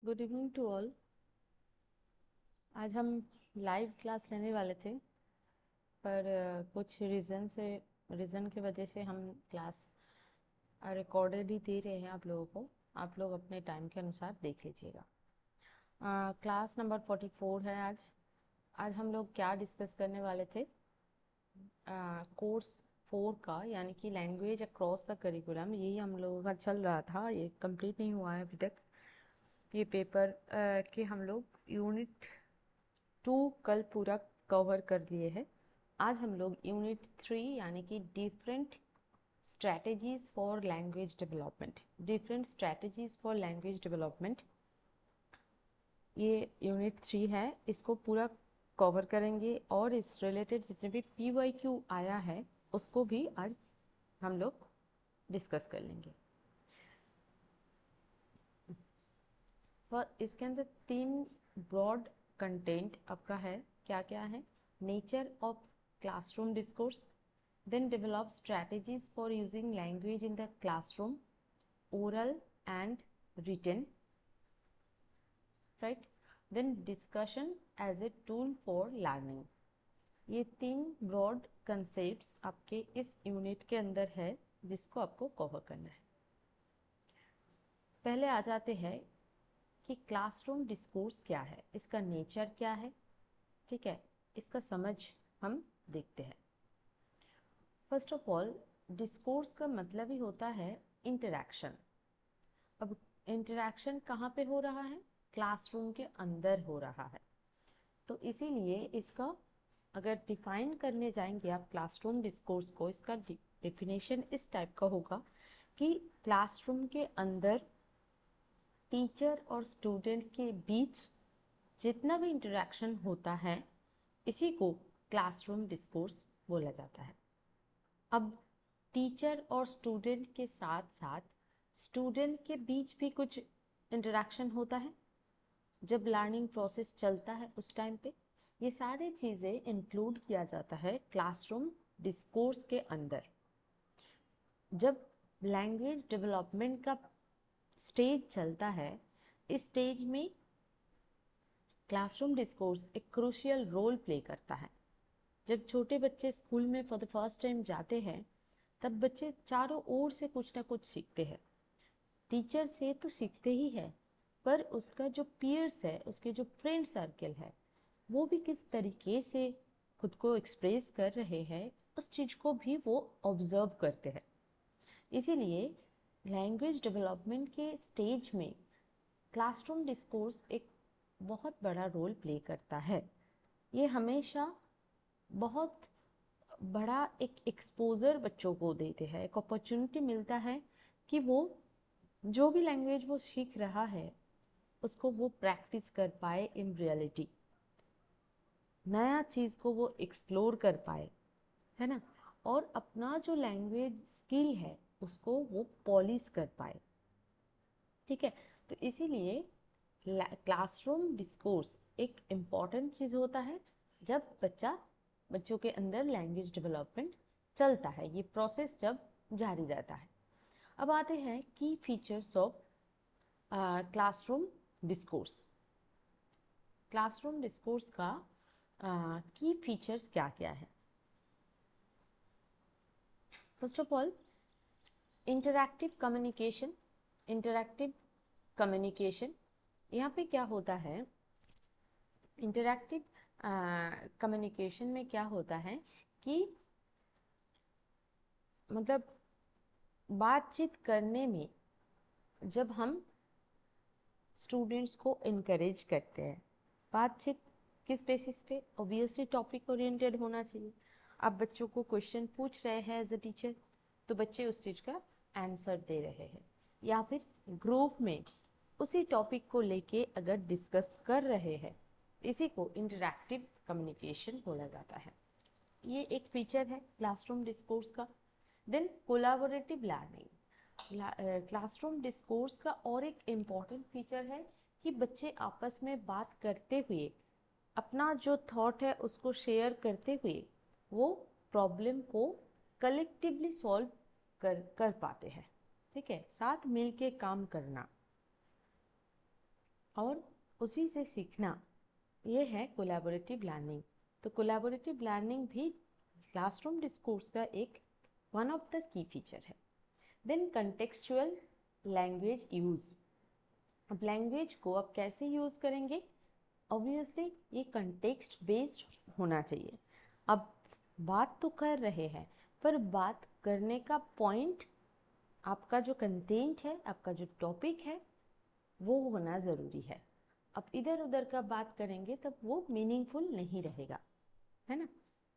Good evening to all. आज हम live class लेने वाले थे, पर कुछ रीज़न की वजह से हम क्लास रिकॉर्डेड ही दे रहे हैं आप लोगों को। आप लोग अपने टाइम के अनुसार देख लीजिएगा। क्लास नंबर 44 है आज। आज हम लोग क्या डिस्कस करने वाले थे? कोर्स 4 का, यानी कि लैंग्वेज अक्रॉस द करिकुलम, यही हम लोगों का चल रहा था। ये कंप्लीट नहीं हुआ है अभी तक ये पेपर कि हम लोग यूनिट 2 कल पूरा कवर कर लिए हैं। आज हम लोग यूनिट 3 यानी कि different strategies for language development, ये यूनिट 3 है, इसको पूरा कवर करेंगे और इस रिलेटेड जितने भी PYQ आया है उसको भी आज हम लोग डिस्कस कर लेंगे। और इसके अंदर 3 ब्रॉड कंटेंट आपका है। क्या क्या है? Nature of classroom discourse, then develop strategies for using language in the classroom, oral and written, right? Then discussion as a tool for learning। ये 3 ब्रॉड कंसेप्ट्स आपके इस यूनिट के अंदर है जिसको आपको कवर करना है। पहले आ जाते हैं कि क्लासरूम डिस्कोर्स क्या है, इसका नेचर क्या है। ठीक है, इसका समझ हम देखते हैं। फर्स्ट ऑफ ऑल, डिस्कोर्स का मतलब ही होता है इंटरैक्शन। अब इंटरैक्शन कहाँ पे हो रहा है? क्लासरूम के अंदर हो रहा है। तो इसीलिए इसका अगर डिफाइन करने जाएंगे आप क्लासरूम डिस्कोर्स को, इसका डेफिनेशन इस टाइप का होगा कि क्लासरूम के अंदर टीचर और स्टूडेंट के बीच जितना भी इंटरैक्शन होता है इसी को क्लासरूम डिस्कोर्स बोला जाता है। अब टीचर और स्टूडेंट के साथ साथ स्टूडेंट के बीच भी कुछ इंटरैक्शन होता है जब लर्निंग प्रोसेस चलता है उस टाइम पे। ये सारी चीज़ें इंक्लूड किया जाता है क्लासरूम डिस्कोर्स के अंदर। जब लैंग्वेज डेवलपमेंट का स्टेज चलता है, इस स्टेज में क्लासरूम डिस्कोर्स एक क्रूशियल रोल प्ले करता है। जब छोटे बच्चे स्कूल में फॉर द फर्स्ट टाइम जाते हैं तब बच्चे चारों ओर से कुछ ना कुछ सीखते हैं। टीचर से तो सीखते ही है, पर उसका जो पीयर्स है, उसके जो फ्रेंड सर्कल है, वो भी किस तरीके से खुद को एक्सप्रेस कर रहे हैं उस चीज़ को भी वो ऑब्जर्व करते हैं। इसीलिए लैंग्वेज डेवलपमेंट के स्टेज में क्लासरूम डिस्कोर्स एक बहुत बड़ा रोल प्ले करता है। ये हमेशा बहुत बड़ा एक एक्सपोजर बच्चों को देते हैं, एक अपॉर्चुनिटी मिलता है कि वो जो भी लैंग्वेज वो सीख रहा है उसको वो प्रैक्टिस कर पाए इन रियलिटी, नया चीज़ को वो एक्सप्लोर कर पाए, है ना। और अपना जो लैंग्वेज स्किल है उसको वो पॉलिश कर पाए। ठीक है, तो इसीलिए क्लासरूम डिस्कोर्स एक इम्पॉर्टेंट चीज़ होता है जब बच्चों के अंदर लैंग्वेज डेवलपमेंट चलता है, ये प्रोसेस जब जारी रहता है। अब आते हैं की features of classroom discourse. Classroom discourse का की फीचर्स क्या क्या है? First of all, interactive communication. Interactive communication, यहाँ पे क्या होता है? इंटरैक्टिव कम्युनिकेशन में क्या होता है कि मतलब बातचीत करने में जब हम स्टूडेंट्स को इनकरेज करते हैं, बातचीत किस बेसिस पे? ऑब्वियसली टॉपिक ओरिएंटेड होना चाहिए। आप बच्चों को क्वेश्चन पूछ रहे हैं एज अ टीचर, तो बच्चे उस चीज़ का आंसर दे रहे हैं, या फिर ग्रुप में उसी टॉपिक को लेके अगर डिस्कस कर रहे हैं, इसी को इंटरैक्टिव कम्युनिकेशन बोला जाता है। ये एक फीचर है क्लासरूम डिस्कोर्स का। Then collaborative learning. Classroom discourse का और एक इम्पॉर्टेंट फीचर है कि बच्चे आपस में बात करते हुए अपना जो थॉट है उसको शेयर करते हुए वो प्रॉब्लम को कलेक्टिवली सॉल्व कर पाते हैं। ठीक है, साथ मिलके काम करना। और उसी से सीखना, ये है कोलैबोरेटिव लर्निंग। तो कोलैबोरेटिव लर्निंग भी क्लासरूम डिस्कोर्स का एक one of the key feature है। Then contextual language use. अब लैंग्वेज को अब कैसे यूज करेंगे? ऑब्वियसली ये कंटेक्स्ट बेस्ड होना चाहिए। अब बात तो कर रहे हैं, पर बात करने का पॉइंट, आपका जो कंटेंट है, आपका जो टॉपिक है, वो होना ज़रूरी है। अब इधर उधर का बात करेंगे तब वो मीनिंगफुल नहीं रहेगा, है ना।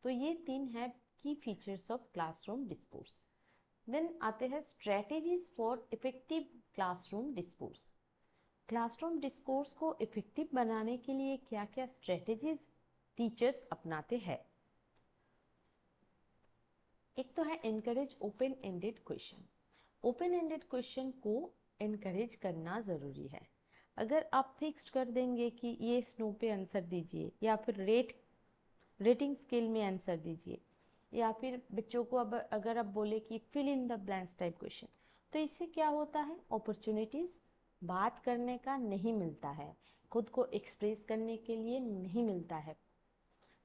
तो ये 3 है की features of classroom discourse. Then आते हैं strategies for effective classroom discourse. Classroom discourse को इफेक्टिव बनाने के लिए क्या क्या स्ट्रेटेजीज टीचर्स अपनाते हैं? एक तो है encourage open ended question. Open ended question को एनकरेज करना ज़रूरी है। अगर आप फिक्स्ड कर देंगे कि ये स्नो पे आंसर दीजिए, या फिर रेटिंग स्केल में आंसर दीजिए, या फिर बच्चों को अब अगर आप बोले कि fill in the blanks type question, तो इससे क्या होता है? अपॉर्चुनिटीज़ बात करने का नहीं मिलता है, खुद को एक्सप्रेस करने के लिए नहीं मिलता है,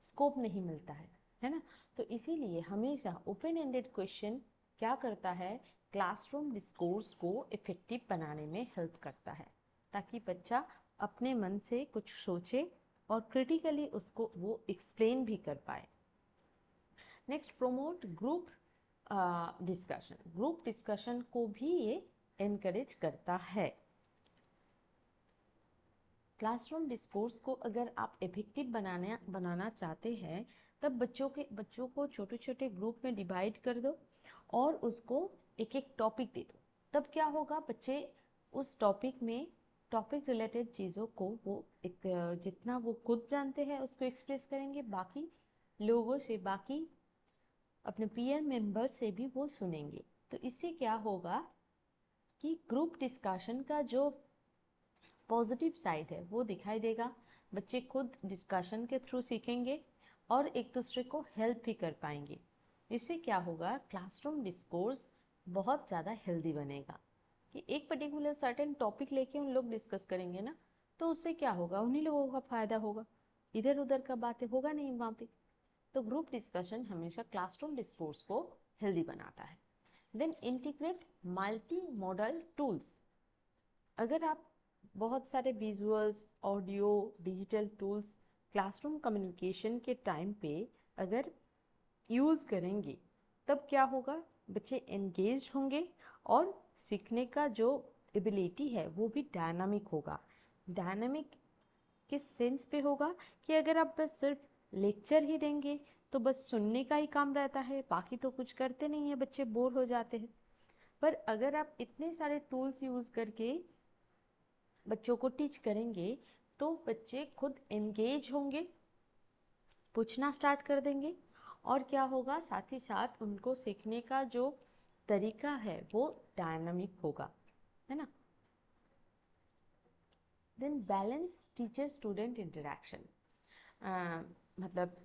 स्कोप नहीं मिलता है ना। तो इसीलिए हमेशा ओपन एंडेड क्वेश्चन क्या करता है? क्लासरूम डिस्कोर्स को इफेक्टिव बनाने में हेल्प करता है, ताकि बच्चा अपने मन से कुछ सोचे और क्रिटिकली उसको वो एक्सप्लेन भी कर पाए। Next, promote group discussion. Group discussion को भी ये एनकरेज करता है। क्लासरूम डिस्कोर्स को अगर आप इफेक्टिव बनाना चाहते हैं, तब बच्चों को छोटे छोटे ग्रुप में डिवाइड कर दो और उसको एक एक टॉपिक दे दो। तब क्या होगा? बच्चे उस टॉपिक रिलेटेड चीज़ों को वो एक जितना वो खुद जानते हैं उसको एक्सप्रेस करेंगे, बाकी लोगों से, बाकी अपने पीयर मेंबर से भी वो सुनेंगे। तो इससे क्या होगा कि ग्रुप डिस्कशन का जो पॉजिटिव साइड है वो दिखाई देगा। बच्चे खुद डिस्कशन के थ्रू सीखेंगे और एक दूसरे को हेल्प भी कर पाएंगे। इससे क्या होगा? क्लासरूम डिस्कोर्स बहुत ज़्यादा हेल्दी बनेगा। कि एक पर्टिकुलर सर्टेन टॉपिक लेके उन लोग डिस्कस करेंगे ना, तो उससे क्या होगा? उन्हीं लोगों का फायदा होगा, इधर उधर का बातें होगा नहीं वहाँ पे। तो ग्रुप डिस्कशन हमेशा क्लासरूम डिस्कोर्स को हेल्दी बनाता है। Then integrate multi modal tools. अगर आप बहुत सारे visuals, audio, digital tools classroom communication के टाइम पे अगर यूज़ करेंगे, तब क्या होगा? बच्चे एंगेज होंगे और सीखने का जो एबिलिटी है वो भी डायनामिक होगा। डायनामिक किस सेंस पे होगा? कि अगर आप बस सिर्फ लेक्चर ही देंगे तो बस सुनने का ही काम रहता है, बाकी तो कुछ करते नहीं है, बच्चे बोर हो जाते हैं। पर अगर आप इतने सारे टूल्स यूज़ करके बच्चों को टीच करेंगे, तो बच्चे खुद एंगेज होंगे, पूछना स्टार्ट कर देंगे, और क्या होगा? साथ ही साथ उनको सीखने का जो तरीका है वो डायनामिक होगा, है ना। Then balance teacher student interaction. मतलब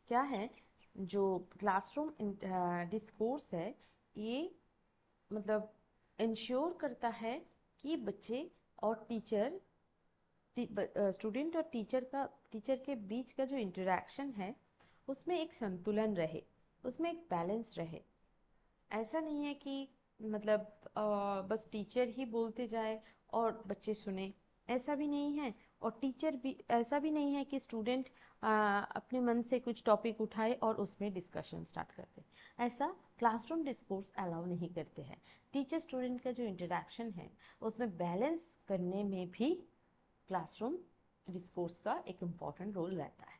क्या है? जो क्लासरूम डिस्कोर्स है, ये मतलब इंश्योर करता है कि बच्चे और टीचर, स्टूडेंट और टीचर के बीच का जो इंटरेक्शन है उसमें एक संतुलन रहे, उसमें एक बैलेंस रहे। ऐसा नहीं है कि मतलब बस टीचर ही बोलते जाए और बच्चे सुने, ऐसा भी नहीं है। और टीचर भी, ऐसा भी नहीं है कि स्टूडेंट अपने मन से कुछ टॉपिक उठाए और उसमें डिस्कशन स्टार्ट करते। ऐसा क्लासरूम डिस्कोर्स अलाउ नहीं करते हैं। टीचर स्टूडेंट का जो इंटरेक्शन है उसमें बैलेंस करने में भी क्लासरूम डिस्कोर्स का एक इम्पॉर्टेंट रोल रहता है।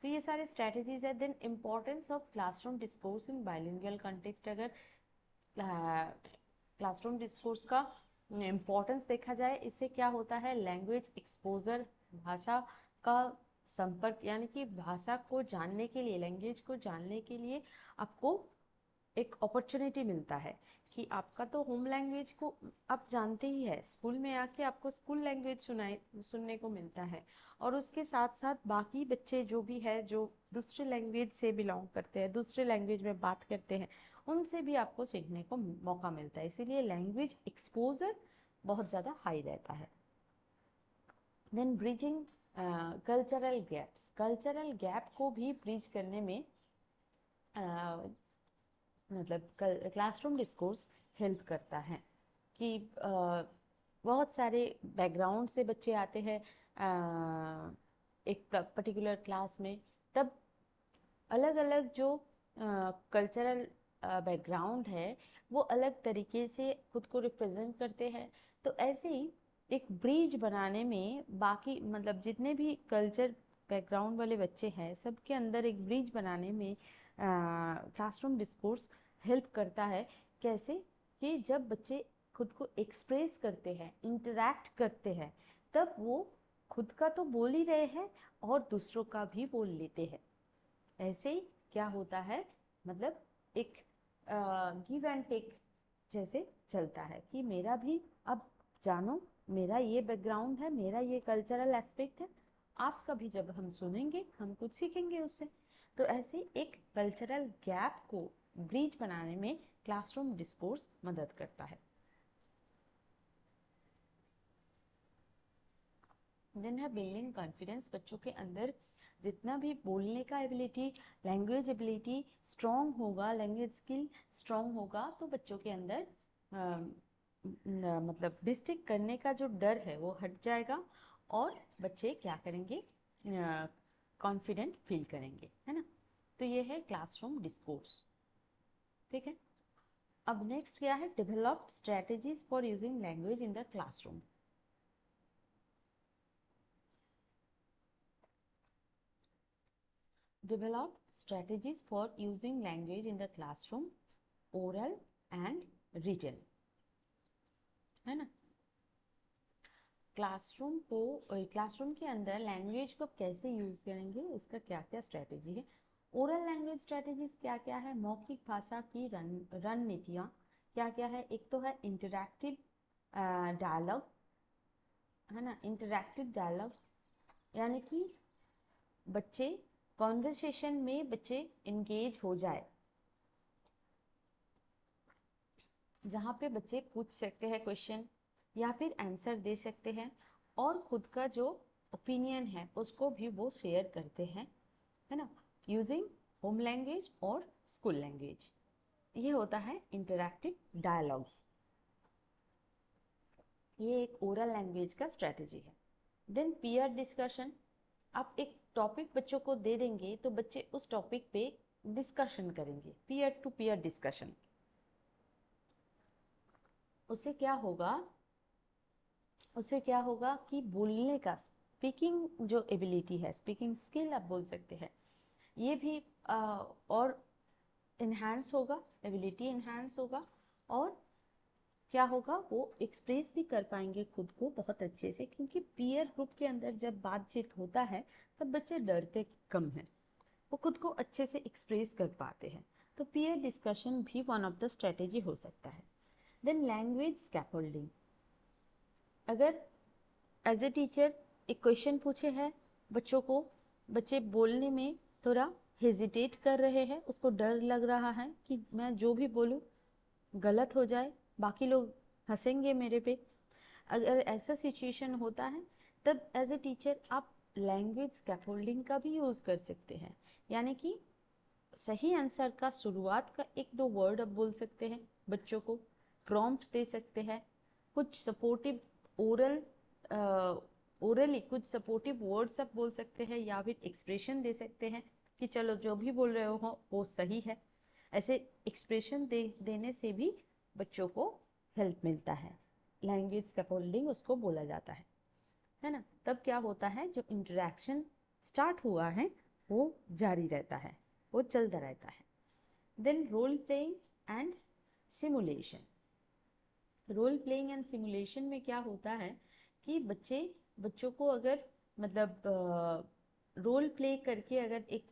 तो ये सारे स्ट्रैटेजीज है। Then importance of classroom discourse in bilingual context. अगर क्लासरूम डिस्कोर्स का इम्पोर्टेंस देखा जाए, इससे क्या होता है? लैंग्वेज एक्सपोजर, भाषा का संपर्क, यानी कि भाषा को जानने के लिए, लैंग्वेज को जानने के लिए आपको एक अपॉर्चुनिटी मिलता है कि आपका तो होम लैंग्वेज को आप जानते ही है, स्कूल में आके आपको स्कूल लैंग्वेज सुनने को मिलता है, और उसके साथ साथ बाकी बच्चे जो भी है, जो दूसरे लैंग्वेज से बिलोंग करते हैं, दूसरे लैंग्वेज में बात करते हैं, उनसे भी आपको सीखने को मौका मिलता है। इसीलिए लैंग्वेज एक्सपोजर बहुत ज़्यादा हाई रहता है। Then bridging cultural gaps, cultural gap को भी ब्रिज करने में मतलब क्लासरूम डिस्कोर्स हेल्प करता है कि बहुत सारे बैकग्राउंड से बच्चे आते हैं एक पर्टिकुलर क्लास में, तब अलग अलग जो कल्चरल बैकग्राउंड है वो अलग तरीके से खुद को रिप्रेजेंट करते हैं। तो ऐसे ही एक ब्रिज बनाने में बाकी मतलब जितने भी कल्चर बैकग्राउंड वाले बच्चे हैं सबके अंदर एक ब्रिज बनाने में क्लासरूम डिस्कोर्स हेल्प करता है। कैसे कि जब बच्चे खुद को एक्सप्रेस करते हैं, इंटरैक्ट करते हैं, तब वो खुद का तो बोल ही रहे हैं और दूसरों का भी बोल लेते हैं। ऐसे ही क्या होता है, मतलब एक गिव एंड टेक जैसे चलता है कि मेरा भी अब जानो, मेरा ये बैकग्राउंड है, मेरा ये कल्चरल एस्पेक्ट है, आपका भी जब हम सुनेंगे हम कुछ सीखेंगे उससे। तो ऐसे एक कल्चरल गैप को ब्रिज बनाने में क्लासरूम डिस्कोर्स मदद करता है। देन है बिल्डिंग कॉन्फिडेंस, बच्चों के अंदर जितना भी बोलने का एबिलिटी, लैंग्वेज एबिलिटी स्ट्रॉन्ग होगा, लैंग्वेज स्किल स्ट्रॉन्ग होगा, तो बच्चों के अंदर मतलब मिस्टेक करने का जो डर है वो हट जाएगा और बच्चे क्या करेंगे, कॉन्फिडेंट फील करेंगे, है ना। तो ये है क्लासरूम डिस्कोर्स। ठीक है, अब नेक्स्ट क्या है, develop strategies for using language in the classroom. Develop strategies for using language in the classroom, oral and written, है ना। क्लासरूम के अंदर लैंग्वेज को कैसे यूज करेंगे, इसका क्या क्या स्ट्रेटेजी है। ओरल लैंग्वेज स्ट्रेटेजीज क्या क्या है, मौखिक भाषा की रणनीतियाँ क्या क्या है। एक तो है इंटरैक्टिव डायलॉग, है ना। इंटरैक्टिव डायलॉग यानी कि बच्चे कॉन्वर्सेशन में बच्चे इंगेज हो जाए, जहाँ पे बच्चे पूछ सकते हैं क्वेश्चन या फिर आंसर दे सकते हैं और खुद का जो ओपिनियन है उसको भी वो शेयर करते हैं, है ना, यूजिंग होम लैंग्वेज और स्कूल लैंग्वेज। ये होता है इंटरैक्टिव डायलॉग्स। ये एक ओरल लैंग्वेज का स्ट्रेटजी है। देन पीयर डिस्कशन, आप एक टॉपिक बच्चों को दे देंगे तो बच्चे उस टॉपिक पे डिस्कशन करेंगे, पीयर टू पीयर डिस्कशन। उससे क्या होगा, उससे क्या होगा कि बोलने का, स्पीकिंग जो एबिलिटी है, स्पीकिंग स्किल आप बोल सकते हैं, ये भी और इन्हांस होगा, एबिलिटी इन्हांस होगा। और क्या होगा, वो एक्सप्रेस भी कर पाएंगे खुद को बहुत अच्छे से, क्योंकि पीयर ग्रुप के अंदर जब बातचीत होता है तब बच्चे डरते कम हैं, वो खुद को अच्छे से एक्सप्रेस कर पाते हैं। तो पीयर डिस्कशन भी वन ऑफ द स्ट्रेटेजी हो सकता है। देन लैंग्वेज स्कैफोल्डिंग, अगर एज ए टीचर एक क्वेश्चन पूछे हैं बच्चों को, बच्चे बोलने में थोड़ा हेजिटेट कर रहे हैं, उसको डर लग रहा है कि मैं जो भी बोलूँ गलत हो जाए, बाकी लोग हंसेंगे मेरे पे। अगर ऐसा सिचुएशन होता है तब एज ए टीचर आप लैंग्वेज स्कैफोल्डिंग का भी यूज़ कर सकते हैं। यानी कि सही आंसर का शुरुआत का एक दो वर्ड आप बोल सकते हैं, बच्चों को प्रॉम्प्ट दे सकते हैं, कुछ सपोर्टिव ओरल ओरली कुछ सपोर्टिव वर्ड्स आप बोल सकते हैं या फिर एक्सप्रेशन दे सकते हैं कि चलो जो भी बोल रहे हो वो सही है। ऐसे एक्सप्रेशन देने से भी बच्चों को हेल्प मिलता है, लैंग्वेज स्कैफोल्डिंग उसको बोला जाता है ना। तब क्या होता है, जो इंटरेक्शन स्टार्ट हुआ है वो जारी रहता है, वो चलता रहता है। Then role playing and simulation, role playing and simulation में क्या होता है कि बच्चों को अगर मतलब रोल प्ले करके अगर एक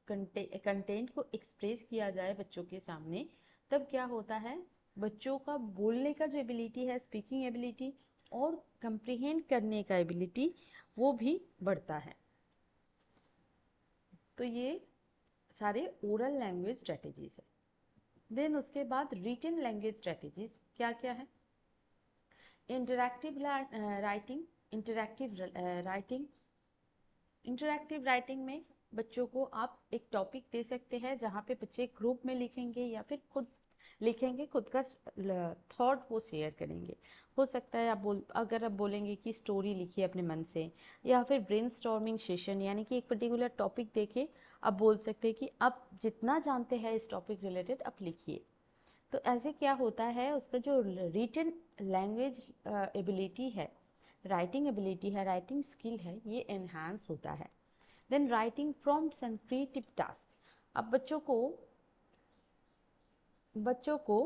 कंटेंट को एक्सप्रेस किया जाए बच्चों के सामने, तब क्या होता है, बच्चों का बोलने का जो एबिलिटी है, स्पीकिंग एबिलिटी और कंप्रीहेंड करने का एबिलिटी, वो भी बढ़ता है। तो ये सारे ओरल लैंग्वेज स्ट्रेटेजीज है। देन उसके बाद रिटन लैंग्वेज स्ट्रेटेजीज क्या क्या है। इंटरैक्टिव राइटिंग, इंटरैक्टिव राइटिंग में बच्चों को आप एक टॉपिक दे सकते हैं जहाँ पे बच्चे ग्रुप में लिखेंगे या फिर खुद लिखेंगे, खुद का थॉट वो शेयर करेंगे। हो सकता है अगर आप बोलेंगे कि स्टोरी लिखिए अपने मन से, या फिर ब्रेनस्टॉर्मिंग सेशन, यानी कि एक पर्टिकुलर टॉपिक देके आप बोल सकते हैं कि आप जितना जानते हैं इस टॉपिक रिलेटेड आप लिखिए। तो ऐसे क्या होता है, उसका जो रिटन लैंग्वेज एबिलिटी है, राइटिंग एबिलिटी है, राइटिंग स्किल है, ये एनहांस होता है। Then writing prompts and creative task. अब बच्चों को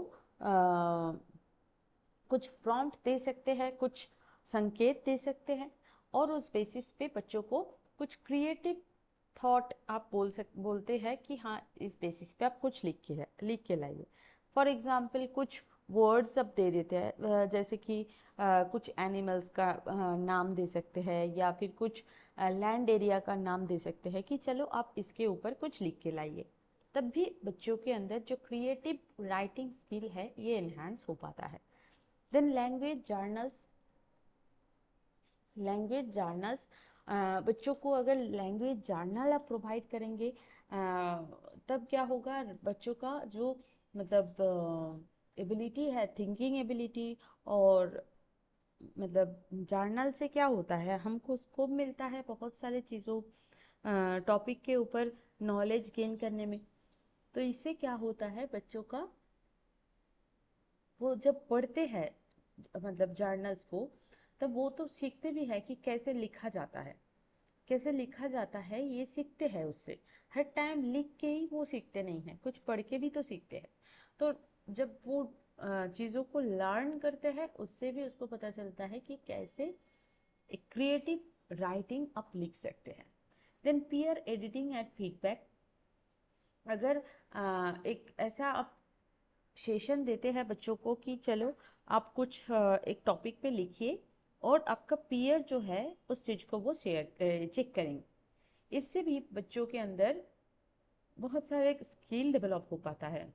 कुछ प्रॉम्प्ट दे सकते हैं, कुछ संकेत दे सकते हैं, और उस बेसिस पे बच्चों को कुछ क्रिएटिव थॉट आप बोलते हैं कि हाँ इस बेसिस पे आप कुछ लिख के लाइए। फॉर एग्जाम्पल कुछ वर्ड्स आप दे देते हैं, जैसे कि कुछ एनिमल्स का नाम दे सकते हैं, या फिर कुछ लैंड एरिया का नाम दे सकते हैं कि चलो आप इसके ऊपर कुछ लिख के लाइए। तब भी बच्चों के अंदर जो क्रिएटिव राइटिंग स्किल है ये एनहांस हो पाता है। देन लैंग्वेज जर्नल्स, बच्चों को अगर लैंग्वेज जर्नल आप प्रोवाइड करेंगे तब क्या होगा, बच्चों का जो मतलब एबिलिटी है, थिंकिंग एबिलिटी, और मतलब जर्नल से क्या होता है, हमको स्कोप मिलता है बहुत सारे चीज़ों टॉपिक के ऊपर नॉलेज गेन करने में। तो इससे क्या होता है, बच्चों का वो जब पढ़ते हैं मतलब जर्नल्स को, तब वो तो सीखते भी है कि कैसे लिखा जाता है, कैसे लिखा जाता है ये सीखते हैं उससे। हर टाइम लिख के ही वो सीखते नहीं हैं, कुछ पढ़ के भी तो सीखते हैं। तो जब वो चीज़ों को लर्न करते हैं, उससे भी उसको पता चलता है कि कैसे एक क्रिएटिव राइटिंग आप लिख सकते हैं। Then peer editing and feedback. अगर एक ऐसा आप सेशन देते हैं बच्चों को कि चलो आप कुछ एक टॉपिक पे लिखिए, और आपका पीयर जो है उस चीज़ को वो चेक करेंगे। इससे भी बच्चों के अंदर बहुत सारे स्किल डेवलप हो पाता है।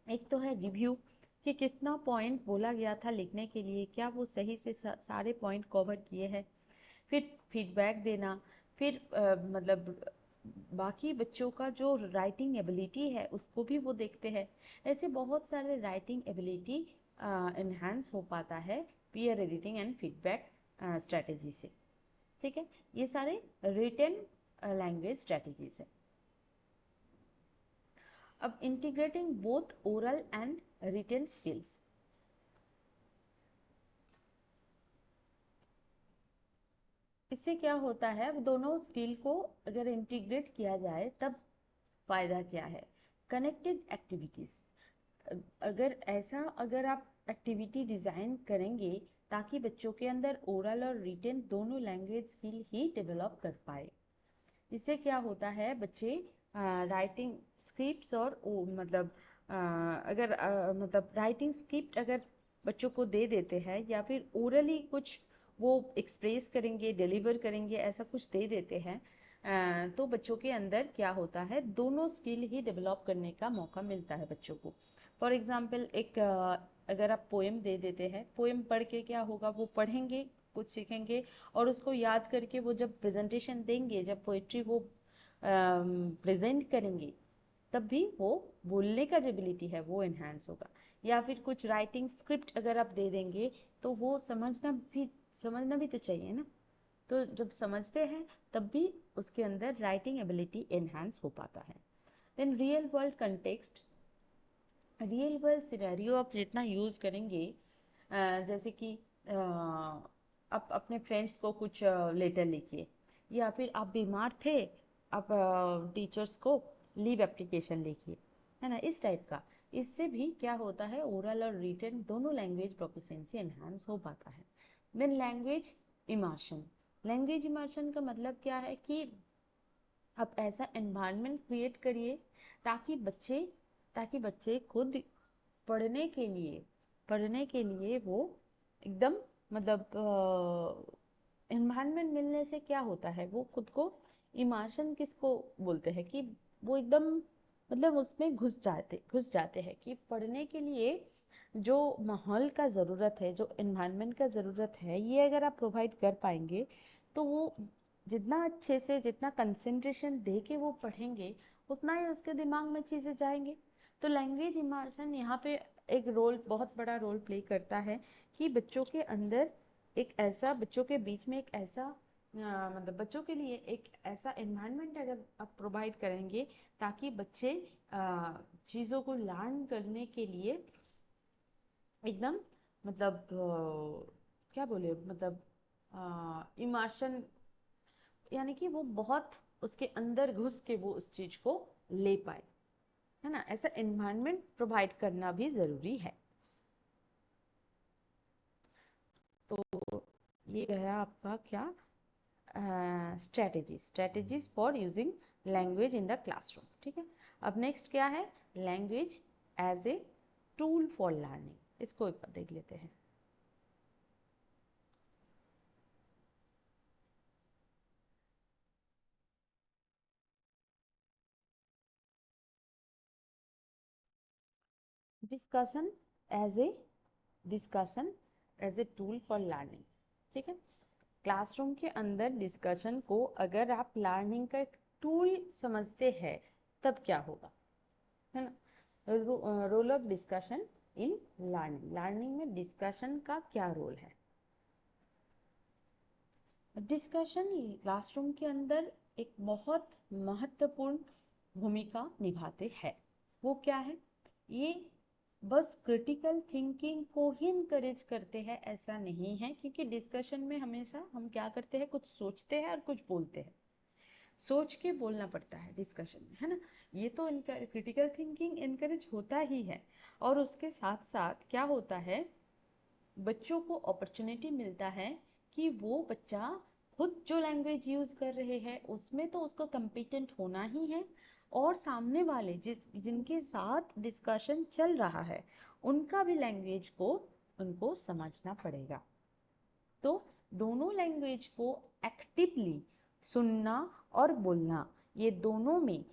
एक तो है रिव्यू, कि कितना पॉइंट बोला गया था लिखने के लिए, क्या वो सही से सारे पॉइंट कवर किए हैं। फिर फीडबैक देना, फिर मतलब बाकी बच्चों का जो राइटिंग एबिलिटी है उसको भी वो देखते हैं। ऐसे बहुत सारे राइटिंग एबिलिटी इन्हांस हो पाता है peer editing and feedback strategy से। ठीक है, ये सारे रिटन लैंग्वेज स्ट्रेटेजीज है। अब integrating both oral and written skills. इससे क्या होता है, दोनों स्किल को अगर इंटीग्रेट किया जाए तब फायदा क्या है। कनेक्टेड एक्टिविटीज, अगर आप एक्टिविटी डिज़ाइन करेंगे ताकि बच्चों के अंदर ओरल और रिटन दोनों लैंग्वेज स्किल ही डेवलप कर पाए। इससे क्या होता है, बच्चे राइटिंग स्क्रिप्ट्स और मतलब अगर मतलब राइटिंग स्क्रिप्ट अगर बच्चों को दे देते हैं, या फिर ओरली कुछ वो एक्सप्रेस करेंगे, डिलीवर करेंगे, ऐसा कुछ दे देते हैं, तो बच्चों के अंदर क्या होता है, दोनों स्किल ही डेवलप करने का मौका मिलता है बच्चों को। फॉर एग्जाम्पल एक अगर आप पोएम दे देते हैं, पोएम पढ़ के क्या होगा, वो पढ़ेंगे, कुछ सीखेंगे, और उसको याद करके वो जब प्रेजेंटेशन देंगे, जब पोइट्री वो प्रेजेंट करेंगे, तब भी वो बोलने का जो एबिलिटी है वो एनहांस होगा। या फिर कुछ राइटिंग स्क्रिप्ट अगर आप दे देंगे तो वो समझना भी तो चाहिए ना। तो जब समझते हैं तब भी उसके अंदर राइटिंग एबिलिटी एनहांस हो पाता है। Then real world context, real world scenario आप जितना यूज़ करेंगे, जैसे कि आप अपने फ्रेंड्स को कुछ लेटर लिखिए, या फिर आप बीमार थे, आप टीचर्स को लीव एप्लीकेशन लिखिए, है ना, इस टाइप का। इससे भी क्या होता है, ओरल और रिटन दोनों लैंग्वेज प्रोफिशिएंसी एनहांस हो पाता है। देन लैंग्वेज इमर्शन का मतलब क्या है कि आप ऐसा एनवायरनमेंट क्रिएट करिए ताकि बच्चे खुद पढ़ने के लिए वो एकदम मतलब एनवायरनमेंट मिलने से क्या होता है, वो खुद को इमर्शन किसको बोलते हैं, कि वो एकदम मतलब उसमें घुस जाते हैं कि पढ़ने के लिए जो माहौल का ज़रूरत है, जो इन्वायरमेंट का ज़रूरत है, ये अगर आप प्रोवाइड कर पाएंगे तो वो जितना अच्छे से, जितना कंसंट्रेशन दे के वो पढ़ेंगे, उतना ही उसके दिमाग में चीज़ें जाएंगे। तो लैंग्वेज इमर्सन यहाँ पे एक रोल, बहुत बड़ा रोल प्ले करता है कि बच्चों के अंदर एक ऐसा, बच्चों के बीच में एक ऐसा मतलब बच्चों के लिए एक ऐसा एनवायरनमेंट अगर आप प्रोवाइड करेंगे ताकि बच्चे चीज़ों को लर्न करने के लिए एकदम मतलब क्या बोले, मतलब इमर्शन, यानी कि वो बहुत उसके अंदर घुस के वो उस चीज को ले पाए, है ना। ऐसा एनवायरनमेंट प्रोवाइड करना भी जरूरी है। तो ये गया आपका क्या, strategies for using language in the classroom. ठीक है, अब नेक्स्ट क्या है, language as a tool for learning. इसको एक बार देख लेते हैं। Discussion as a discussion as a tool for learning. ठीक है, क्लासरूम के अंदर डिस्कशन को अगर आप लर्निंग का एक टूल समझते हैं तब क्या होगा, है ना। Role of discussion in learning, learning में डिस्कशन का क्या रोल है। डिस्कशन क्लासरूम के अंदर एक बहुत महत्वपूर्ण भूमिका निभाते हैं। वो क्या है, ये बस क्रिटिकल थिंकिंग को ही इनकरेज करते हैं ऐसा नहीं है, क्योंकि डिस्कशन में हमेशा हम क्या करते हैं, कुछ सोचते हैं और कुछ बोलते हैं। सोच के बोलना पड़ता है डिस्कशन में, है ना। ये तो इनका क्रिटिकल थिंकिंग इनकरेज होता ही है, और उसके साथ साथ क्या होता है, बच्चों को अपॉर्चुनिटी मिलता है कि वो बच्चा खुद जो लैंग्वेज यूज कर रहे हैं उसमें तो उसको कम्पिटेंट होना ही है, और सामने वाले जिनके साथ डिस्कशन चल रहा है उनका भी लैंग्वेज को उनको समझना पड़ेगा। तो दोनों लैंग्वेज को एक्टिवली सुनना और बोलना, ये दोनों में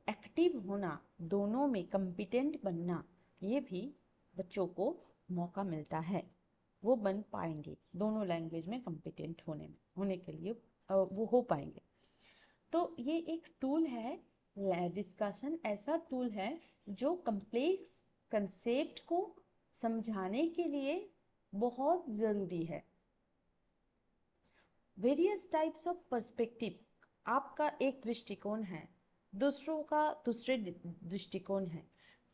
एक्टिव होना, दोनों में कम्पिटेंट बनना, ये भी बच्चों को मौका मिलता है। वो बन पाएंगे दोनों लैंग्वेज में कम्पिटेंट होने के लिए वो हो पाएंगे। तो ये एक टूल है, डिस्कशन ऐसा टूल है जो कम्प्लेक्स कंसेप्ट को समझाने के लिए बहुत ज़रूरी है। वेरियस टाइप्स ऑफ पर्सपेक्टिव, आपका एक दृष्टिकोण है, दूसरों का दूसरे दृष्टिकोण है,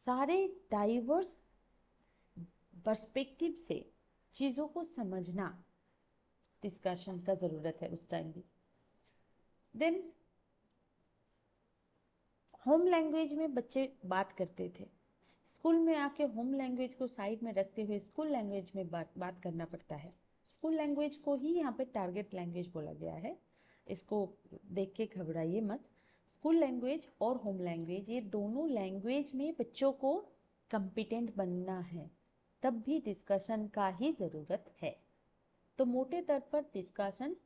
सारे डाइवर्स पर्सपेक्टिव से चीज़ों को समझना डिस्कशन का ज़रूरत है उस टाइम भी। देन होम लैंग्वेज में बच्चे बात करते थे, स्कूल में आके होम लैंग्वेज को साइड में रखते हुए स्कूल लैंग्वेज में बात करना पड़ता है। स्कूल लैंग्वेज को ही यहाँ पे टारगेट लैंग्वेज बोला गया है, इसको देख के घबराइए मत। स्कूल लैंग्वेज और होम लैंग्वेज, ये दोनों लैंग्वेज में बच्चों को कम्पिटेंट बनना है, तब भी डिस्कशन का ही ज़रूरत है। तो मोटे तौर पर डिस्कशन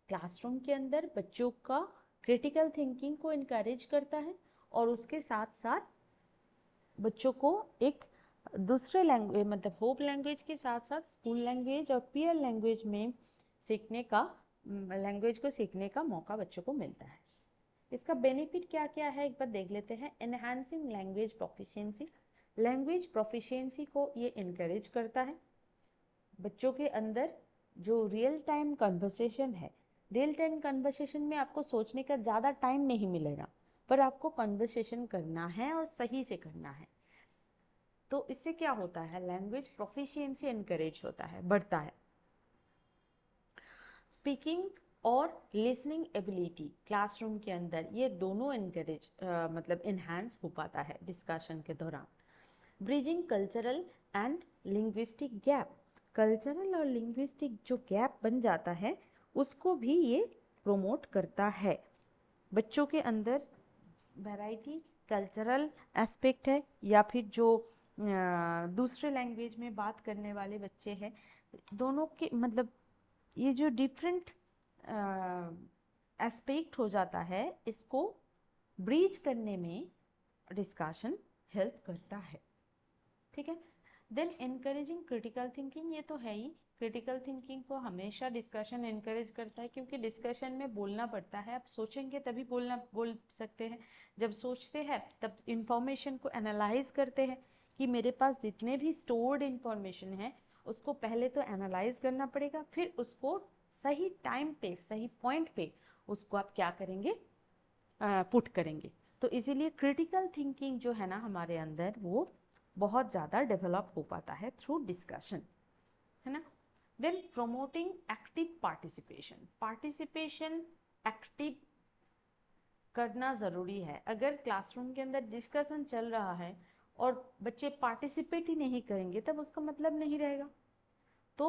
क्लासरूम के अंदर बच्चों का क्रिटिकल थिंकिंग को इनकरेज करता है, और उसके साथ साथ बच्चों को एक दूसरे लैंग्वेज, मतलब होम लैंग्वेज के साथ साथ स्कूल लैंग्वेज और पीयर लैंग्वेज में सीखने का, लैंग्वेज को सीखने का मौका बच्चों को मिलता है। इसका बेनिफिट क्या क्या है एक बार देख लेते हैं। Enhancing language proficiency, language proficiency को ये इनकरेज करता है। बच्चों के अंदर जो रियल टाइम कन्वर्सेशन है, रियल टाइम कन्वर्सेशन में आपको सोचने का ज़्यादा टाइम नहीं मिलेगा, पर आपको कन्वर्सेशन करना है और सही से करना है। तो इससे क्या होता है, लैंग्वेज प्रोफिशिएंसी एनकरेज होता है, बढ़ता है। स्पीकिंग और लिसनिंग एबिलिटी क्लासरूम के अंदर ये दोनों एनकरेज मतलब इन्हांस हो पाता है डिस्कशन के दौरान। Bridging cultural and linguistic gap, cultural और लिंग्विस्टिक जो गैप बन जाता है उसको भी ये प्रोमोट करता है। बच्चों के अंदर वैरायटी, कल्चरल एस्पेक्ट है, या फिर जो दूसरे लैंग्वेज में बात करने वाले बच्चे हैं, दोनों के मतलब ये जो डिफरेंट एस्पेक्ट हो जाता है, इसको ब्रीच करने में डिस्कशन हेल्प करता है। ठीक है, देन एनकरेजिंग क्रिटिकल थिंकिंग, ये तो है ही, क्रिटिकल थिंकिंग को हमेशा डिस्कशन एनकरेज करता है, क्योंकि डिस्कशन में बोलना पड़ता है, आप सोचेंगे तभी बोल सकते हैं, जब सोचते हैं तब इंफॉर्मेशन को एनालाइज करते हैं कि मेरे पास जितने भी स्टोर्ड इंफॉर्मेशन है उसको पहले तो एनालाइज करना पड़ेगा, फिर उसको सही टाइम पे सही पॉइंट पे उसको आप क्या करेंगे, पुट करेंगे। तो इसीलिए क्रिटिकल थिंकिंग जो है ना हमारे अंदर वो बहुत ज़्यादा डेवलप हो पाता है थ्रू डिस्कशन, है ना। Then promoting active participation, participation active करना ज़रूरी है। अगर क्लासरूम के अंदर डिस्कशन चल रहा है और बच्चे पार्टिसिपेट ही नहीं करेंगे तब उसका मतलब नहीं रहेगा। तो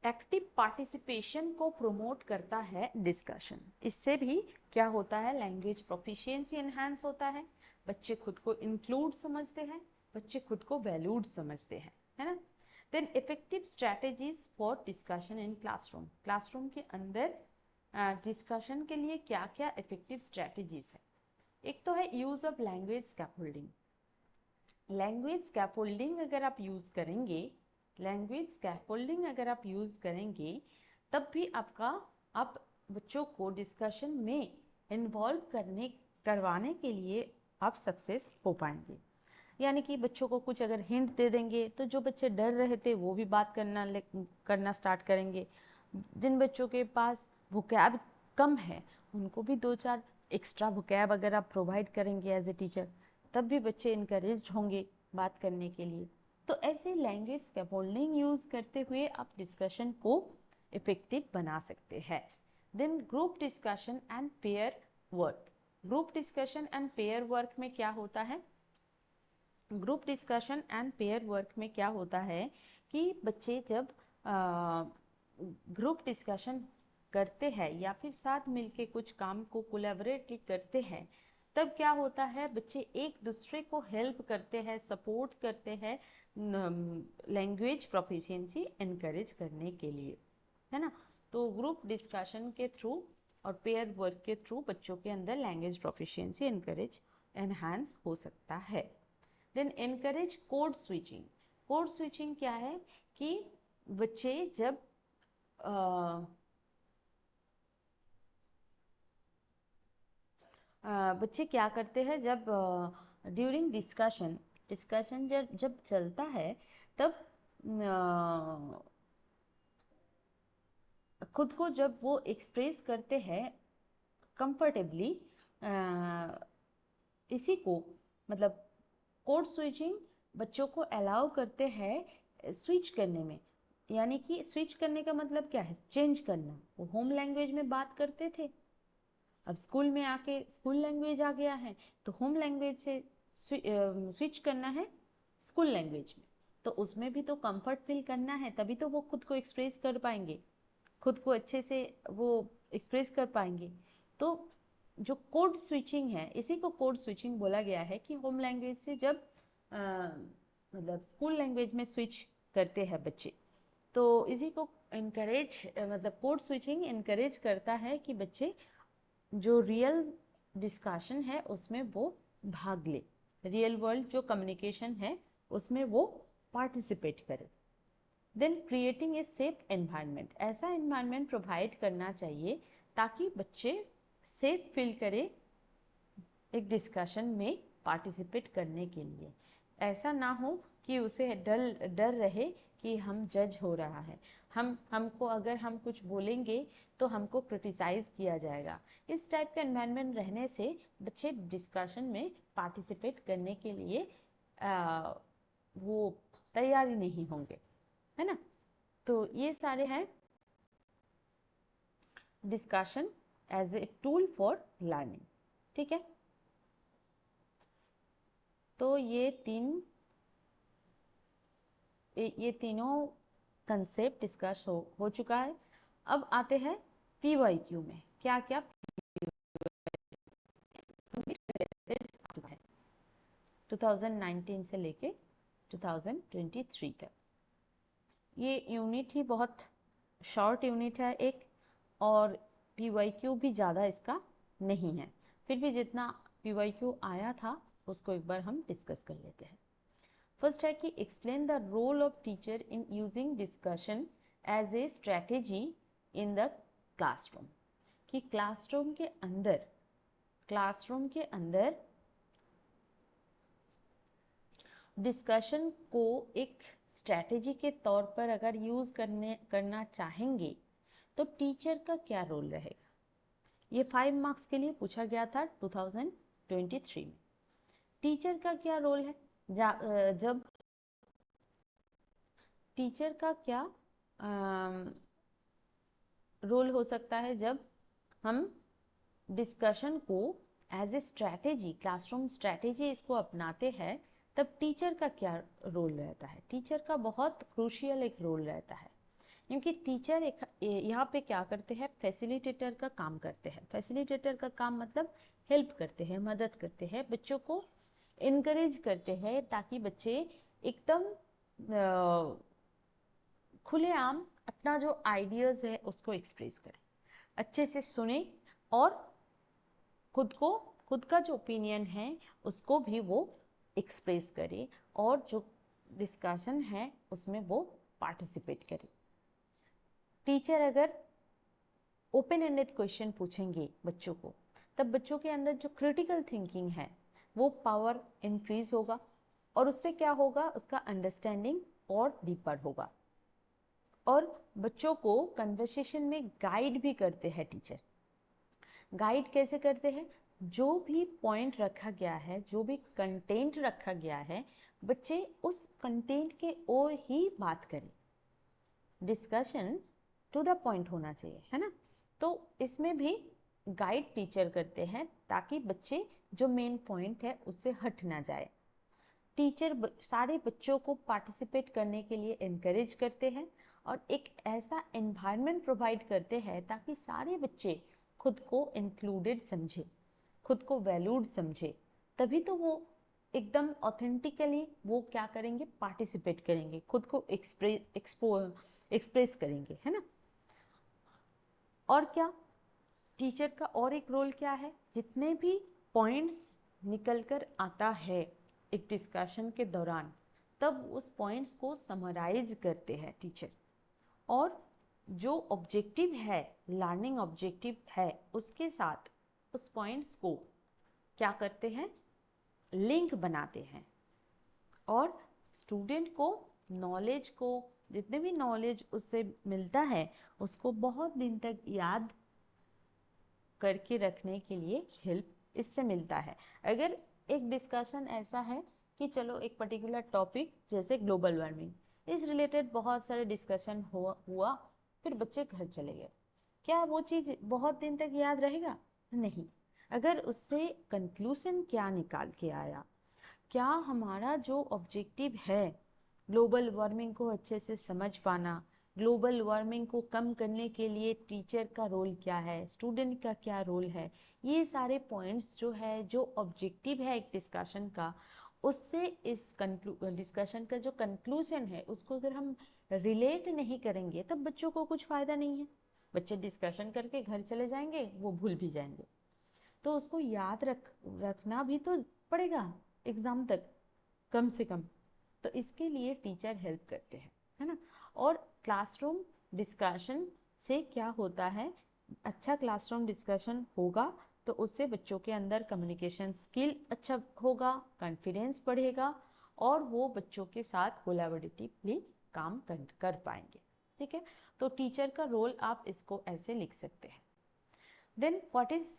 एक्टिव पार्टिसिपेशन को प्रमोट करता है डिस्कशन, इससे भी क्या होता है, लैंग्वेज प्रोफिशिएंसी एनहांस होता है, बच्चे खुद को इंक्लूड समझते हैं, बच्चे खुद को वैल्यूड समझते हैं, है ना। Then effective strategies for discussion in classroom, classroom के अंदर डिस्कशन के लिए क्या क्या इफेक्टिव स्ट्रैटेजीज है। एक तो है use of language scaffolding, language scaffolding अगर आप यूज करेंगे, लैंग्वेज स्कैफोल्डिंग अगर आप यूज करेंगे तब भी आप बच्चों को डिस्कशन में इन्वॉल्व करवाने के लिए आप सक्सेस हो पाएंगे। यानी कि बच्चों को कुछ अगर हिंट दे देंगे तो जो बच्चे डर रहे थे वो भी बात करना स्टार्ट करेंगे, जिन बच्चों के पास वोकैब कम है उनको भी 2-4 एक्स्ट्रा वोकैब अगर आप प्रोवाइड करेंगे एज ए टीचर तब भी बच्चे इनकरेज्ड होंगे बात करने के लिए। तो ऐसे लैंग्वेज स्कैफोल्डिंग यूज करते हुए आप डिस्कशन को इफेक्टिव बना सकते हैं। Then group discussion and pair work, group discussion and pair work में क्या होता है, group discussion and pair work में क्या होता है कि बच्चे जब ग्रुप डिस्कशन करते हैं या फिर साथ मिलके कुछ काम को कोलैबोरेटली करते हैं तब क्या होता है, बच्चे एक दूसरे को हेल्प करते हैं, सपोर्ट करते हैं लैंग्वेज प्रोफिशिएंसी एनकरेज करने के लिए, है ना। तो ग्रुप डिस्कशन के थ्रू और पेयर वर्क के थ्रू बच्चों के अंदर लैंग्वेज प्रोफिशिएंसी एनहांस हो सकता है। Then encourage code switching, code switching क्या है कि बच्चे जब बच्चे क्या करते हैं, जब ड्यूरिंग डिस्कशन डिस्कशन जब जब चलता है तब खुद को जब वो एक्सप्रेस करते हैं कंफर्टेबली, इसी को मतलब कोड स्विचिंग बच्चों को अलाउ करते हैं स्विच करने में। यानी कि स्विच करने का मतलब क्या है, चेंज करना। वो होम लैंग्वेज में बात करते थे, अब स्कूल में आके स्कूल लैंग्वेज आ गया है तो होम लैंग्वेज से स्विच करना है स्कूल लैंग्वेज में, तो उसमें भी तो कंफर्ट फील करना है, तभी तो वो खुद को एक्सप्रेस कर पाएंगे, खुद को अच्छे से वो एक्सप्रेस कर पाएंगे। तो जो कोड स्विचिंग है इसी को कोड स्विचिंग बोला गया है कि होम लैंग्वेज से जब मतलब स्कूल लैंग्वेज में स्विच करते हैं बच्चे, तो इसी को इनकरेज मतलब कोड स्विचिंग इनकरेज करता है कि बच्चे जो रियल डिस्कशन है उसमें वो भाग ले, रियल वर्ल्ड जो कम्युनिकेशन है उसमें वो पार्टिसिपेट करे। Then creating a safe environment, ऐसा एनवायरनमेंट प्रोवाइड करना चाहिए ताकि बच्चे सेफ फील करे एक डिस्कशन में पार्टिसिपेट करने के लिए। ऐसा ना हो कि उसे डर रहे कि हम जज हो रहा है, हमको अगर हम कुछ बोलेंगे तो हमको क्रिटिसाइज किया जाएगा। इस टाइप का एनवायरनमेंट रहने से बच्चे डिस्कशन में पार्टिसिपेट करने के लिए वो तैयारी नहीं होंगे, है ना। तो ये सारे हैं discussion as a tool for learning, ठीक है। तो ये तीनों कंसेप्ट डिस्कस हो चुका है। अब आते हैं PYQ में क्या क्या 2019 से लेके 2023 तक। ये यूनिट ही बहुत शॉर्ट यूनिट है एक, और PYQ भी ज़्यादा इसका नहीं है, फिर भी जितना PYQ आया था उसको एक बार हम डिस्कस कर लेते हैं। फर्स्ट है कि explain the role of teacher in using discussion as a strategy in the classroom, कि क्लासरूम के अंदर डिस्कशन को एक स्ट्रैटेजी के तौर पर अगर यूज करना चाहेंगे तो टीचर का क्या रोल रहेगा। ये 5 मार्क्स के लिए पूछा गया था 2023 में। टीचर का क्या रोल है, जब टीचर का क्या रोल हो सकता है जब हम डिस्कशन को as a strategy, classroom strategy इसको अपनाते हैं, तब टीचर का क्या रोल रहता है। टीचर का बहुत क्रूशियल एक रोल रहता है, क्योंकि टीचर यहाँ पे क्या करते हैं, फैसिलिटेटर का काम करते हैं। फैसिलिटेटर का काम मतलब हेल्प करते हैं, मदद करते हैं, बच्चों को इनकरेज करते हैं ताकि बच्चे एकदम खुलेआम अपना जो आइडियाज़ है उसको एक्सप्रेस करें, अच्छे से सुने और खुद का जो ओपिनियन है उसको भी वो एक्सप्रेस करे और जो डिस्कशन है उसमें वो पार्टिसिपेट करे। टीचर अगर ओपन एंडेड क्वेश्चन पूछेंगे बच्चों को, तब बच्चों के अंदर जो क्रिटिकल थिंकिंग है वो पावर इंक्रीज होगा और उससे क्या होगा, उसका अंडरस्टैंडिंग और डीपर होगा। और बच्चों को कन्वर्सेशन में गाइड भी करते हैं टीचर। गाइड कैसे करते हैं, जो भी पॉइंट रखा गया है, जो भी कंटेंट रखा गया है, बच्चे उस कंटेंट के ओर ही बात करें। डिस्कशन टू द पॉइंट होना चाहिए, है ना। तो इसमें भी गाइड टीचर करते हैं ताकि बच्चे जो मेन पॉइंट है उससे हट ना जाए। टीचर सारे बच्चों को पार्टिसिपेट करने के लिए एनकरेज करते हैं और एक ऐसा एनवायरनमेंट प्रोवाइड करते हैं ताकि सारे बच्चे खुद को इंक्लूडेड समझे, खुद को वैल्यूड समझे, तभी तो वो एकदम ऑथेंटिकली वो क्या करेंगे, पार्टिसिपेट करेंगे, खुद को एक्सप्रेस करेंगे, है ना। और क्या टीचर का और एक रोल क्या है, जितने भी पॉइंट्स निकल कर आता है एक डिस्कशन के दौरान, तब उस पॉइंट्स को समराइज करते हैं टीचर, और जो ऑब्जेक्टिव है, लर्निंग ऑब्जेक्टिव है, उसके साथ उस पॉइंट्स को क्या करते हैं, लिंक बनाते हैं और स्टूडेंट को नॉलेज को, जितने भी नॉलेज उससे मिलता है उसको बहुत दिन तक याद करके रखने के लिए हेल्प इससे मिलता है। अगर एक डिस्कशन ऐसा है कि चलो एक पर्टिकुलर टॉपिक जैसे ग्लोबल वार्मिंग, इस रिलेटेड बहुत सारे डिस्कशन हुआ, फिर बच्चे घर चले गए, क्या वो चीज़ बहुत दिन तक याद रहेगा? नहीं। अगर उससे कंक्लूजन क्या निकाल के आया, क्या हमारा जो ऑब्जेक्टिव है ग्लोबल वार्मिंग को अच्छे से समझ पाना, ग्लोबल वार्मिंग को कम करने के लिए टीचर का रोल क्या है, स्टूडेंट का क्या रोल है, ये सारे पॉइंट्स जो है, जो ऑब्जेक्टिव है एक डिस्कशन का, उससे इस डिस्कशन का जो कंक्लूजन है उसको अगर हम रिलेट नहीं करेंगे तब बच्चों को कुछ फ़ायदा नहीं है। बच्चे डिस्कशन करके घर चले जाएंगे, वो भूल भी जाएंगे, तो उसको याद रखना भी तो पड़ेगा एग्ज़ाम तक कम से कम। तो इसके लिए टीचर हेल्प करते हैं, है ना। और क्लासरूम डिस्कशन से क्या होता है, अच्छा क्लासरूम डिस्कशन होगा तो उससे बच्चों के अंदर कम्युनिकेशन स्किल अच्छा होगा, कॉन्फिडेंस बढ़ेगा और वो बच्चों के साथ कोलैबोरेटिवली काम कर पाएंगे। ठीक है, तो टीचर का रोल आप इसको ऐसे लिख सकते हैं। Then what is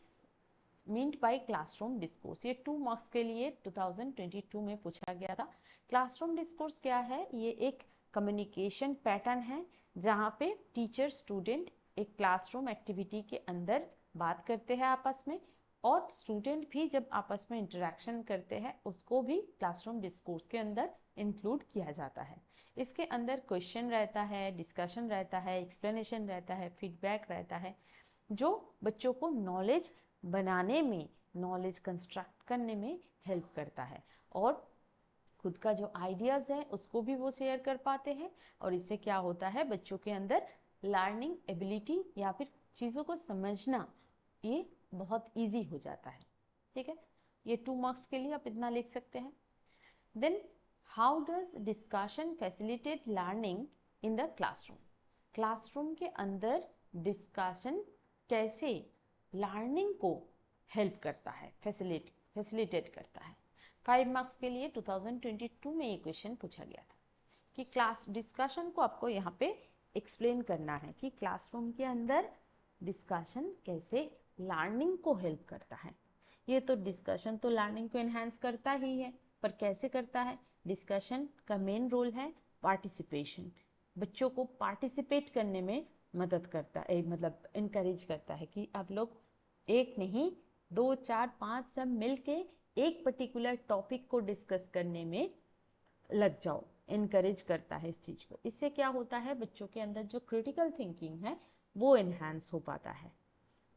meant by classroom discourse, ये 2 मार्क्स के लिए 2022 में पूछा गया था। क्लासरूम डिस्कोर्स क्या है, ये एक कम्युनिकेशन पैटर्न है जहाँ पे टीचर स्टूडेंट एक क्लासरूम एक्टिविटी के अंदर बात करते हैं आपस में, और स्टूडेंट भी जब आपस में इंटरेक्शन करते हैं उसको भी क्लासरूम डिस्कोर्स के अंदर इंक्लूड किया जाता है। इसके अंदर क्वेश्चन रहता है, डिस्कशन रहता है, एक्सप्लेनेशन रहता है, फीडबैक रहता है, जो बच्चों को नॉलेज बनाने में, नॉलेज कंस्ट्रक्ट करने में हेल्प करता है और खुद का जो आइडियाज़ है उसको भी वो शेयर कर पाते हैं। और इससे क्या होता है, बच्चों के अंदर लर्निंग एबिलिटी या फिर चीज़ों को समझना ये बहुत इजी हो जाता है। ठीक है, ये 2 मार्क्स के लिए आप इतना लिख सकते हैं। Then how does discussion facilitate learning in the classroom? Classroom के अंदर डिस्कशन कैसे लर्निंग को हेल्प करता है, फैसिलिटेट करता है? 5 मार्क्स के लिए 2022 में ये क्वेश्चन पूछा गया था कि क्लास डिस्कशन को आपको यहाँ पे एक्सप्लेन करना है कि क्लासरूम के अंदर डिस्कशन कैसे लर्निंग को हेल्प करता है। ये तो डिस्कशन तो लर्निंग को एनहांस करता ही है, पर कैसे करता है? डिस्कशन का मेन रोल है पार्टिसिपेशन, बच्चों को पार्टिसिपेट करने में मदद करता है, मतलब इनकरेज करता है कि आप लोग एक नहीं 2 4 5 सब मिलके एक पर्टिकुलर टॉपिक को डिस्कस करने में लग जाओ, इनकरेज करता है इस चीज़ को। इससे क्या होता है, बच्चों के अंदर जो क्रिटिकल थिंकिंग है वो इन्हांस हो पाता है,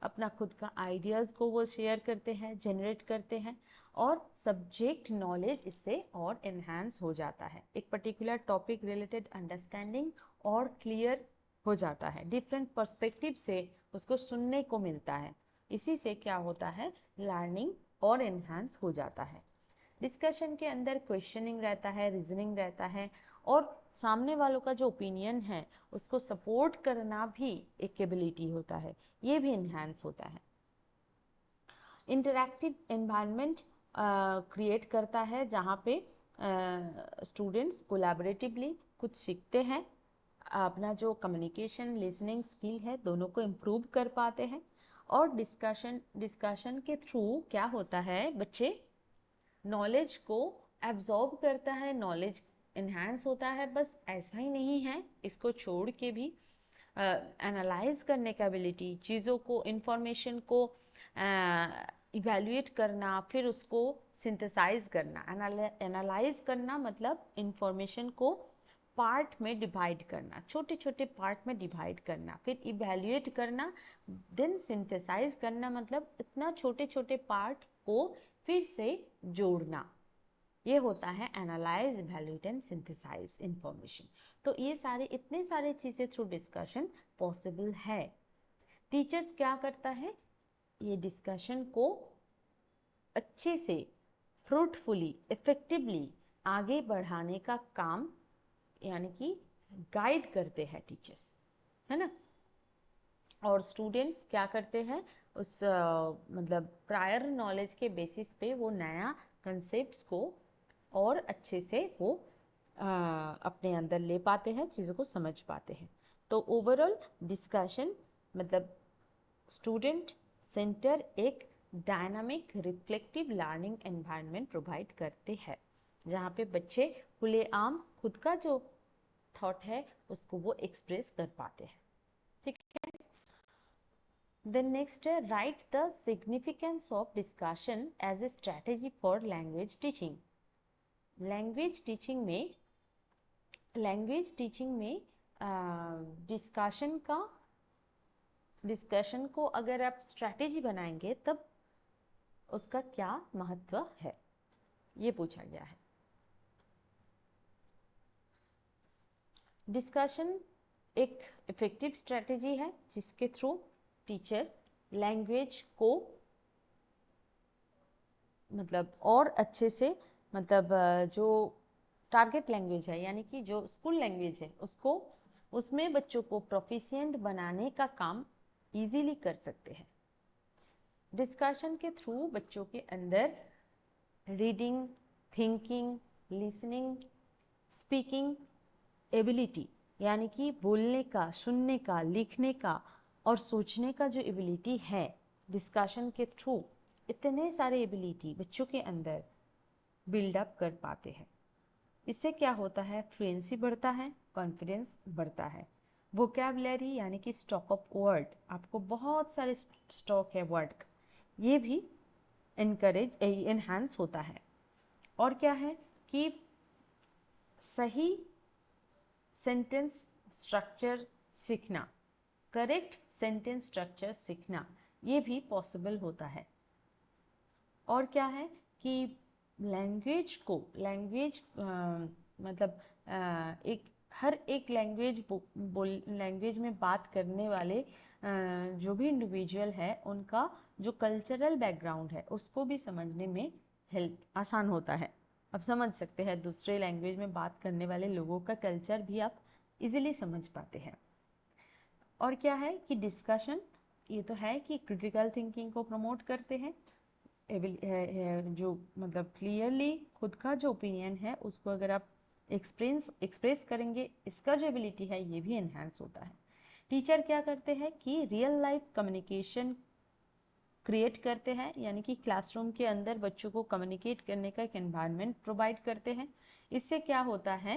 अपना खुद का आइडियाज़ को वो शेयर करते हैं, जनरेट करते हैं, और सब्जेक्ट नॉलेज इससे और इन्हांस हो जाता है। एक पर्टिकुलर टॉपिक रिलेटेड अंडरस्टैंडिंग और क्लियर हो जाता है, डिफरेंट पर्सपेक्टिव से उसको सुनने को मिलता है। इसी से क्या होता है, लर्निंग और इन्हांस हो जाता है। डिस्कशन के अंदर क्वेश्चनिंग रहता है, रीजनिंग रहता है, और सामने वालों का जो ओपिनियन है उसको सपोर्ट करना भी एक एबिलिटी होता है, ये भी इन्हांस होता है। इंटरैक्टिव एनवायरनमेंट क्रिएट करता है जहाँ पे स्टूडेंट्स कोलैबोरेटिवली कुछ सीखते हैं, अपना जो कम्युनिकेशन लिसनिंग स्किल है दोनों को इम्प्रूव कर पाते हैं। और डिस्कशन के थ्रू क्या होता है, बच्चे नॉलेज को एब्जॉर्ब करता है, नॉलेज इन्हांस होता है। बस ऐसा ही नहीं है, इसको छोड़ के भी एनालाइज करने का एबिलिटी, चीज़ों को, इंफॉर्मेशन को इवैल्यूएट करना, फिर उसको सिंथेसाइज करना। एनालाइज करना मतलब इंफॉर्मेशन को पार्ट में डिवाइड करना, छोटे छोटे पार्ट में डिवाइड करना, फिर इवैल्यूएट करना, देन सिंथेसाइज करना, मतलब इतना छोटे छोटे पार्ट को फिर से जोड़ना। ये होता है analyse, evaluate and synthesise information. तो ये सारे इतने सारे चीज़ें थ्रू डिस्कशन पॉसिबल है। टीचर्स क्या करता है, ये डिस्कशन को अच्छे से फ्रूटफुली इफेक्टिवली आगे बढ़ाने का काम, यानी कि गाइड करते हैं टीचर्स, है ना। और स्टूडेंट्स क्या करते हैं, उस मतलब प्रायर नॉलेज के बेसिस पे वो नया कंसेप्ट्स को और अच्छे से वो अपने अंदर ले पाते हैं, चीज़ों को समझ पाते हैं। तो ओवरऑल डिस्कशन मतलब स्टूडेंट सेंटर एक dynamic reflective learning environment provide करते हैं, जहाँ पे बच्चे खुलेआम खुद का जो थॉट है उसको वो एक्सप्रेस कर पाते हैं। ठीक है। Then next, write the significance of discussion as a strategy for language teaching. Language teaching में डिस्कशन को अगर आप स्ट्रैटेजी बनाएंगे तब उसका क्या महत्व है, ये पूछा गया है। डिस्कशन एक इफेक्टिव स्ट्रैटेजी है जिसके थ्रू टीचर लैंग्वेज को मतलब और अच्छे से, मतलब जो टारगेट लैंग्वेज है यानी कि जो स्कूल लैंग्वेज है उसको, उसमें बच्चों को प्रोफिशिएंट बनाने का काम इजीली कर सकते हैं। डिस्कशन के थ्रू बच्चों के अंदर reading, thinking, listening, speaking ability, यानी कि बोलने का, सुनने का, लिखने का और सोचने का जो एबिलिटी है, डिस्कशन के थ्रू इतने सारे एबिलिटी बच्चों के अंदर बिल्डअप कर पाते हैं। इससे क्या होता है, फ्लुएंसी बढ़ता है, कॉन्फिडेंस बढ़ता है, वोकैबुलरी यानी कि स्टॉक ऑफ वर्ड, आपको बहुत सारे स्टॉक है वर्ड का, ये भी एनहांस होता है। और क्या है कि सही सेंटेंस स्ट्रक्चर सीखना, करेक्ट सेंटेंस स्ट्रक्चर सीखना, ये भी पॉसिबल होता है। और क्या है कि लैंग्वेज मतलब हर एक लैंग्वेज में बात करने वाले जो भी इंडिविजुअल है उनका जो कल्चरल बैकग्राउंड है उसको भी समझने में हेल्प आसान होता है। आप समझ सकते हैं, दूसरे लैंग्वेज में बात करने वाले लोगों का कल्चर भी आप इजीली समझ पाते हैं। और क्या है कि डिस्कशन, ये तो है कि क्रिटिकल थिंकिंग को प्रमोट करते हैं, जो मतलब क्लियरली खुद का जो ओपिनियन है उसको अगर आप एक्सप्रेस करेंगे, इसका जो एबिलिटी है ये भी एनहांस होता है। टीचर क्या करते हैं कि रियल लाइफ कम्युनिकेशन क्रिएट करते हैं, यानी कि क्लासरूम के अंदर बच्चों को कम्युनिकेट करने का एक एनवायरनमेंट प्रोवाइड करते हैं। इससे क्या होता है,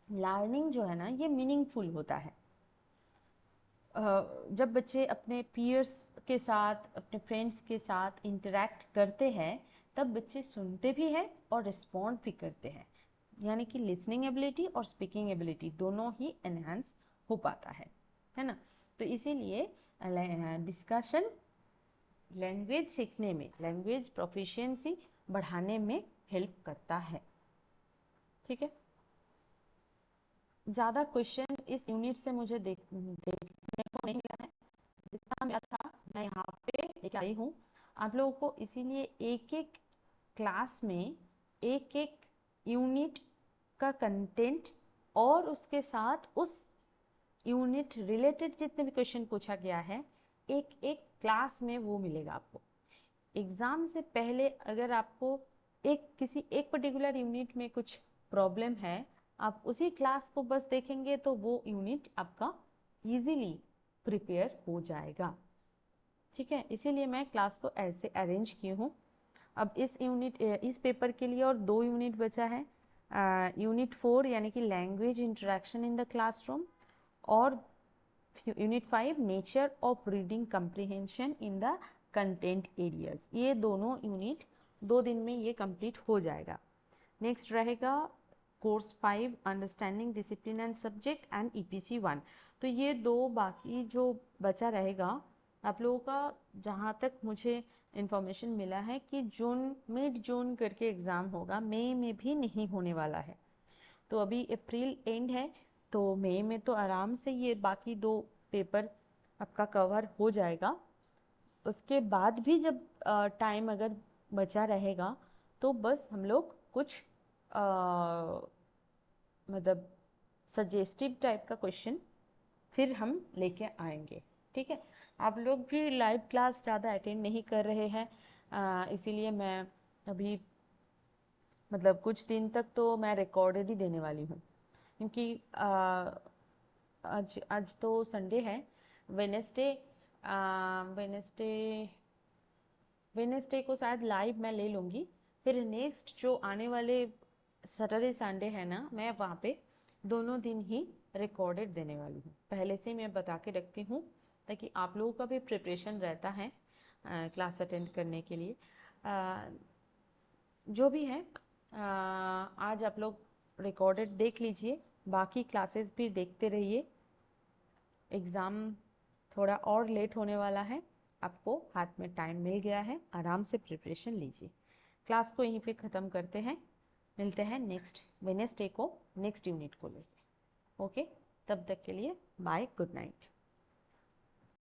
लर्निंग जो है ना ये मीनिंगफुल होता है। जब बच्चे अपने पीयर्स के साथ, अपने फ्रेंड्स के साथ इंटरेक्ट करते हैं, तब बच्चे सुनते भी हैं और रिस्पॉन्ड भी करते हैं, यानी कि लिसनिंग एबिलिटी और स्पीकिंग एबिलिटी दोनों ही एनहांस हो पाता है ना। तो इसीलिए डिस्कशन लैंग्वेज सीखने में, लैंग्वेज प्रोफिशिएंसी बढ़ाने में हेल्प करता है। ठीक है, ज़्यादा क्वेश्चन इस यूनिट से मुझे देखने को नहीं मिला है। जितना मिला था मैं यहाँ पे लेके आई हूँ आप लोगों को, इसीलिए एक एक क्लास में एक एक यूनिट का कंटेंट और उसके साथ उस यूनिट रिलेटेड जितने भी क्वेश्चन पूछा गया है, एक एक क्लास में वो मिलेगा आपको। एग्ज़ाम से पहले अगर आपको किसी एक पर्टिकुलर यूनिट में कुछ प्रॉब्लम है, आप उसी क्लास को बस देखेंगे तो वो यूनिट आपका इजीली प्रिपेयर हो जाएगा। ठीक है, इसीलिए मैं क्लास को ऐसे अरेंज की हूँ। अब इस पेपर के लिए और 2 यूनिट बचा है, यूनिट 4 यानी कि language interaction in the classroom, और unit 5 nature of reading comprehension in the content areas. ये दोनों यूनिट 2 दिन में ये कंप्लीट हो जाएगा। नेक्स्ट रहेगा course 5 understanding discipline and subject and EPC 1। तो ये 2 बाकी जो बचा रहेगा आप लोगों का, जहाँ तक मुझे इन्फॉर्मेशन मिला है कि मिड जून करके एग्ज़ाम होगा, मई में भी नहीं होने वाला है। तो अभी अप्रैल एंड है, तो मई में तो आराम से ये बाकी 2 पेपर आपका कवर हो जाएगा। उसके बाद भी जब टाइम अगर बचा रहेगा तो बस हम लोग कुछ मतलब सजेस्टिव टाइप का क्वेश्चन फिर हम लेके आएंगे। ठीक है, आप लोग भी लाइव क्लास ज़्यादा अटेंड नहीं कर रहे हैं, इसीलिए मैं अभी मतलब कुछ दिन तक तो मैं रिकॉर्डेड ही देने वाली हूँ, क्योंकि आज तो संडे है। वेनेसडे वेनेसडे को शायद लाइव मैं ले लूँगी, फिर नेक्स्ट जो आने वाले सैटरडे संडे है ना, मैं वहाँ पे दोनों दिन ही रिकॉर्डेड देने वाली हूँ। पहले से मैं बता के रखती हूँ ताकि आप लोगों का भी प्रिपरेशन रहता है क्लास अटेंड करने के लिए। जो भी है आज आप लोग रिकॉर्डेड देख लीजिए, बाकी क्लासेस भी देखते रहिए। एग्ज़ाम थोड़ा और लेट होने वाला है, आपको हाथ में टाइम मिल गया है, आराम से प्रिपरेशन लीजिए। क्लास को यहीं पे ख़त्म करते हैं, मिलते हैं नेक्स्ट वेडनेसडे को नेक्स्ट यूनिट को लेकर। ओके, तब तक के लिए बाय, गुड नाइट।